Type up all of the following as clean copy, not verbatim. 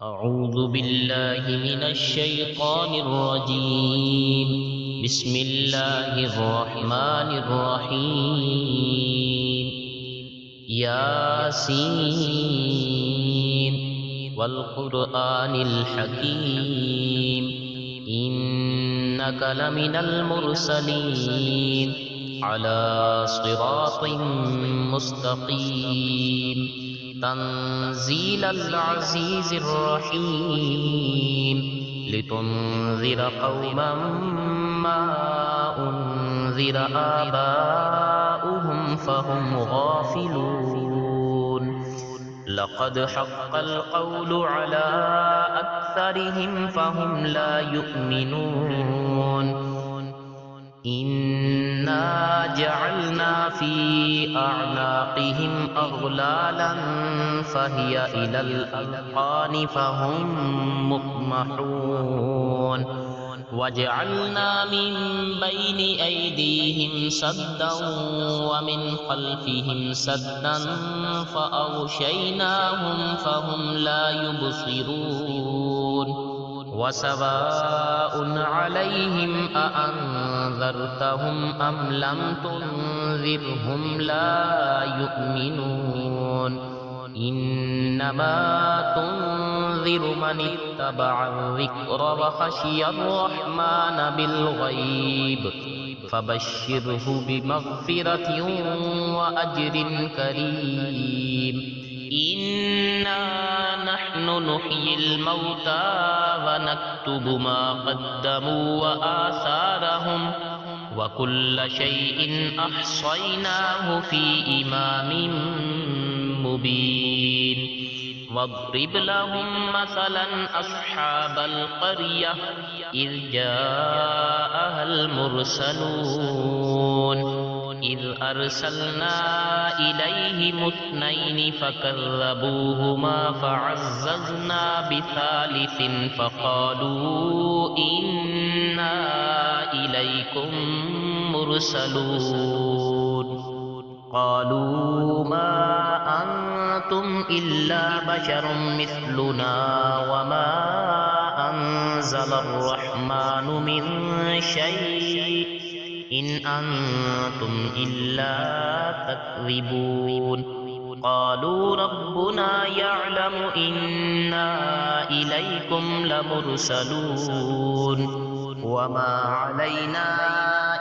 أعوذ بالله من الشيطان الرجيم. بسم الله الرحمن الرحيم. ياسين والقرآن الحكيم إنك لمن المرسلين على صراط مستقيم تنزيل العزيز الرحيم لتنذر قوما ما أنذر آباؤهم فهم غافلون. لقد حق القول على أكثرهم فهم لا يؤمنون. إنا جعلنا في أعناقهم أغلالا فهي إلى الأذقان فهم مقمحون. وجعلنا من بين أيديهم سدا ومن خلفهم سدا فأغشيناهم فهم لا يبصرون. وسواء عليهم أأنذرتهم أم لم تنذرهم لا يؤمنون. إنما تنذر من اتبع الذكر وخشي الرحمن بالغيب فبشره بمغفرة وأجر كريم. إنا نحن نحيي الموتى ونكتب ما قدموا وآثارهم وكل شيء أحصيناه في إمام مبين. واضرب لهم مثلا أصحاب القرية إذ جاءها المرسلون إذ أرسلنا إليهم اثنين فكذبوهما فعززنا بثالث فقالوا إنا إليكم مرسلون. قالوا ما أنتم إلا بشر مثلنا وما أنزل الرحمن من شيء إن أنتم إلا تكذبون. قالوا ربنا يعلم إنا إليكم لمرسلون وما علينا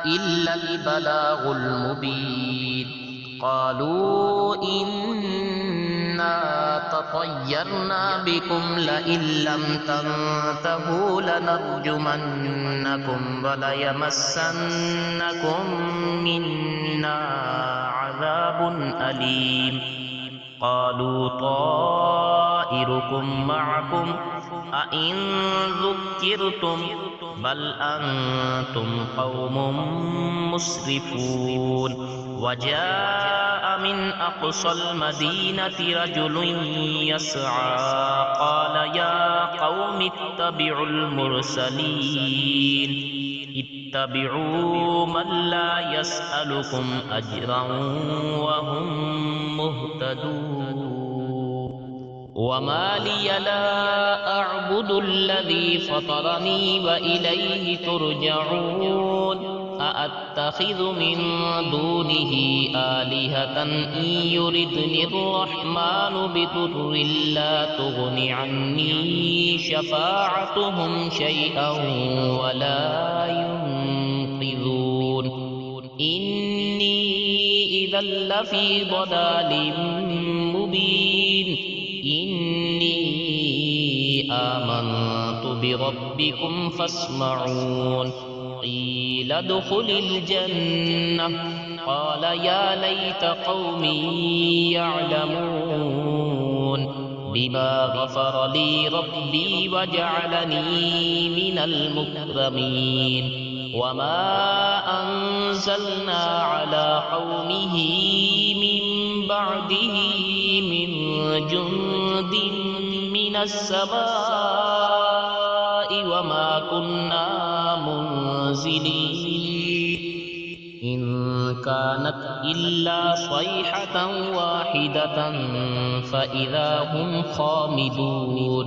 إلا البلاغ المبين. قالوا إنا تطيرنا بكم لئن لم تنتهوا لنرجمنكم وليمسنكم منا عذاب أليم. قالوا طائركم معكم أئن ذكرتم بل أنتم قوم مسرفون. وجاء من أقصى المدينة رجل يسعى قال يا قوم اتبعوا المرسلين اتبعوا من لا يسألكم أجرا وهم مهتدون. وما لي لا أعبد الذي فطرني وإليه ترجعون. أأتخذ من دونه آلهة إن يردني الرحمن بضر لا تغن عني شفاعتهم شيئا ولا ينقذون. إني إذا لفي ضلال مبين. إني آمنت بربكم فاسمعون. قيل ادخل الجنة قال يا ليت قومي يعلمون بما غفر لي ربي وجعلني من المكرمين. وما أنزلنا على قومه من بعده من جند من السماء وما كنا منزلين. إن كانت إلا صيحة واحدة فإذا هم خامدون.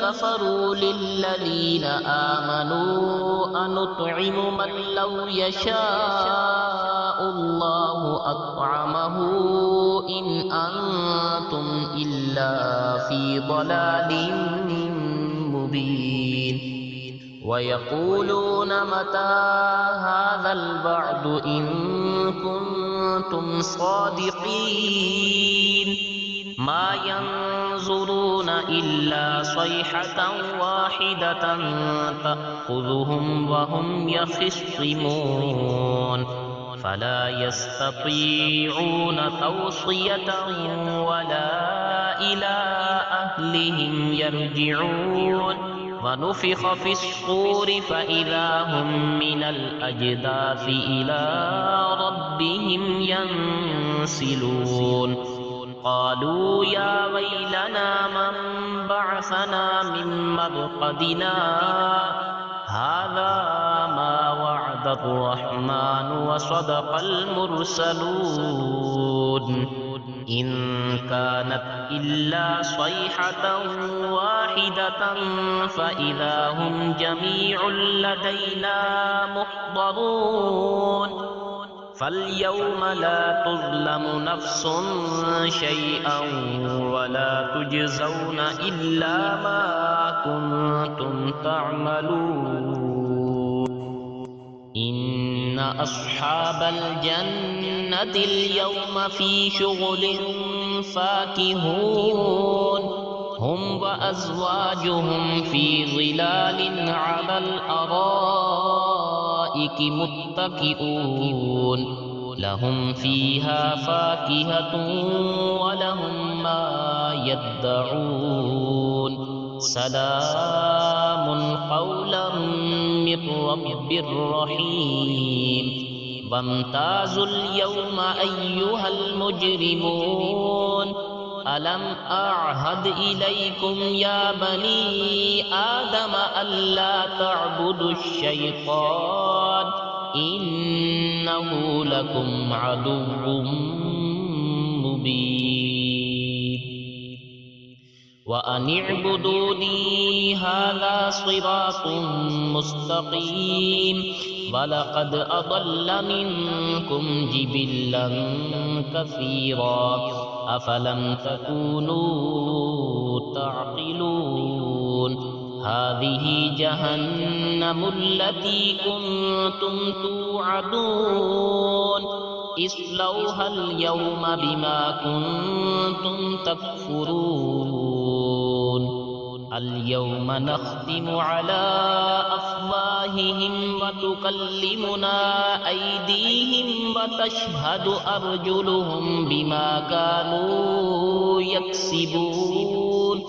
كفروا للذين آمنوا أنطعم من لو يشاء الله أطعمه إن أنتم إلا في ضلال مبين। ويقولون متى هذا الوعد إن كنتم صادقين ما ينظرون إلا صيحة واحدة تأخذهم وهم يخصمون فلا يستطيعون توصية ولا إلى أهلهم يرجعون ونفخ في الصور فإذا هم من الأجداث إلى ربهم ينسلون قالوا يا ويلنا من بعثنا من مرقدنا هذا ما وعد الرحمن وصدق المرسلون إن كانت إلا صيحة واحدة فإذا هم جميع لدينا محضرون فاليوم لا تظلم نفس شيئا ولا تجزون إلا ما كنتم تعملون إن أصحاب الجنة اليوم في شغل فاكهون هم وأزواجهم في ظلال على الأرائك متكئون لهم فيها فاكهة ولهم ما يدعون سلام قولا من رب رحيم وامتازوا اليوم أيها المجرمون ألم أعهد إليكم يا بني آدم ألا تعبدوا الشيطان إنه لكم عدو مبين وأن اعبدوني هذا صراط مستقيم ولقد أضل منكم جبلا كثيرا أفلم تكونوا تعقلون هذه جهنم التي كنتم توعدون اصلوها اليوم بما كنتم تكفرون اليوم نختم على أفواههم وتكلمنا أيديهم وتشهد أرجلهم بما كانوا يكسبون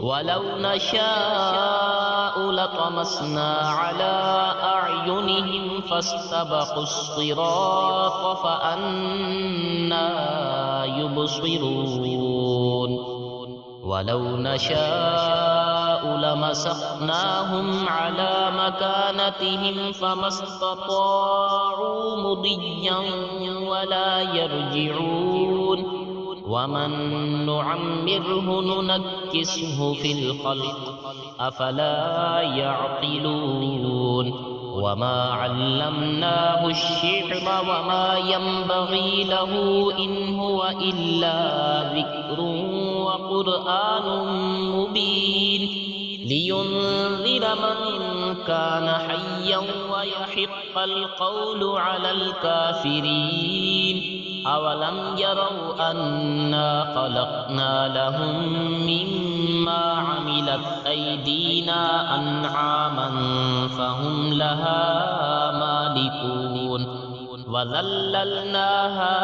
ولو نشاء لطمسنا على أعينهم فاستبقوا الصراط فأنى يبصرون ولو نشاء لمسخناهم على مكانتهم فما استطاعوا مضيا ولا يرجعون ومن نعمره ننكسه في الخلق أفلا يعقلون وما علمناه الشعر وما ينبغي له إن هو إلا ذكر وقرآن مبين لينذر من كان حيا ويحق القول على الكافرين أولم يروا أنا خلقنا لهم مما عملت أيدينا أنعاما فهم لها مالكون وذللناها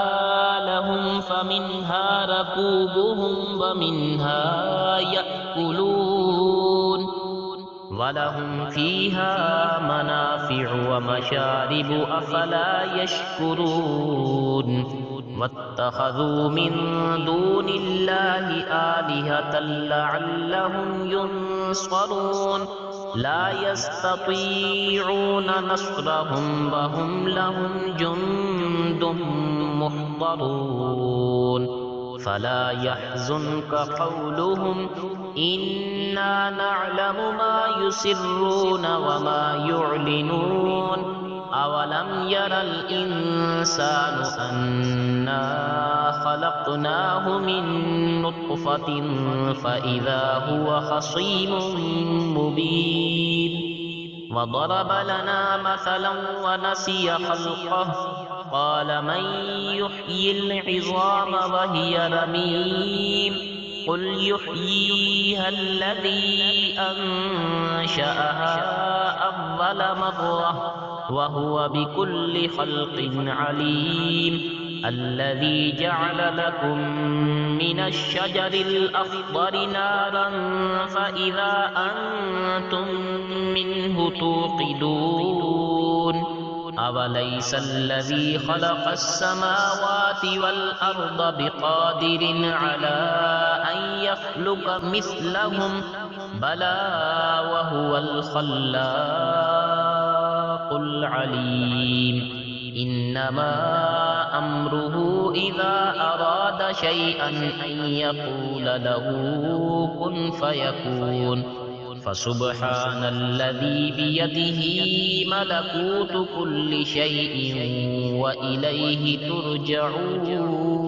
لهم فمنها ركوبهم ومنها يأكلون ولهم فيها منافع ومشارب أفلا يشكرون واتخذوا من دون الله آلهة لعلهم ينصرون لا يستطيعون نصرهم وهم لهم جند محضرون فلا يحزنك قولهم إنا نعلم ما يسرون وما يعلنون أولم ير الإنسان أنا خلقناه من نطفة فإذا هو خصيم مبين وضرب لنا مثلا ونسي خلقه قال من يحيي العظام وهي رميم قل يحييها الذي أنشأها أول مرة وهو بكل خلق عليم الذي جعل لكم من الشجر الأخضر نارا فإذا أنتم منه توقدون أوليس الذي خلق السماوات والأرض بقادر على أن يخلق مثلهم بلى وهو الخلاق العليم إنما أمره إذا أراد شيئا أن يقول له كن فيكون فسبحان الذي بيده ملكوت كل شيء وإليه ترجعون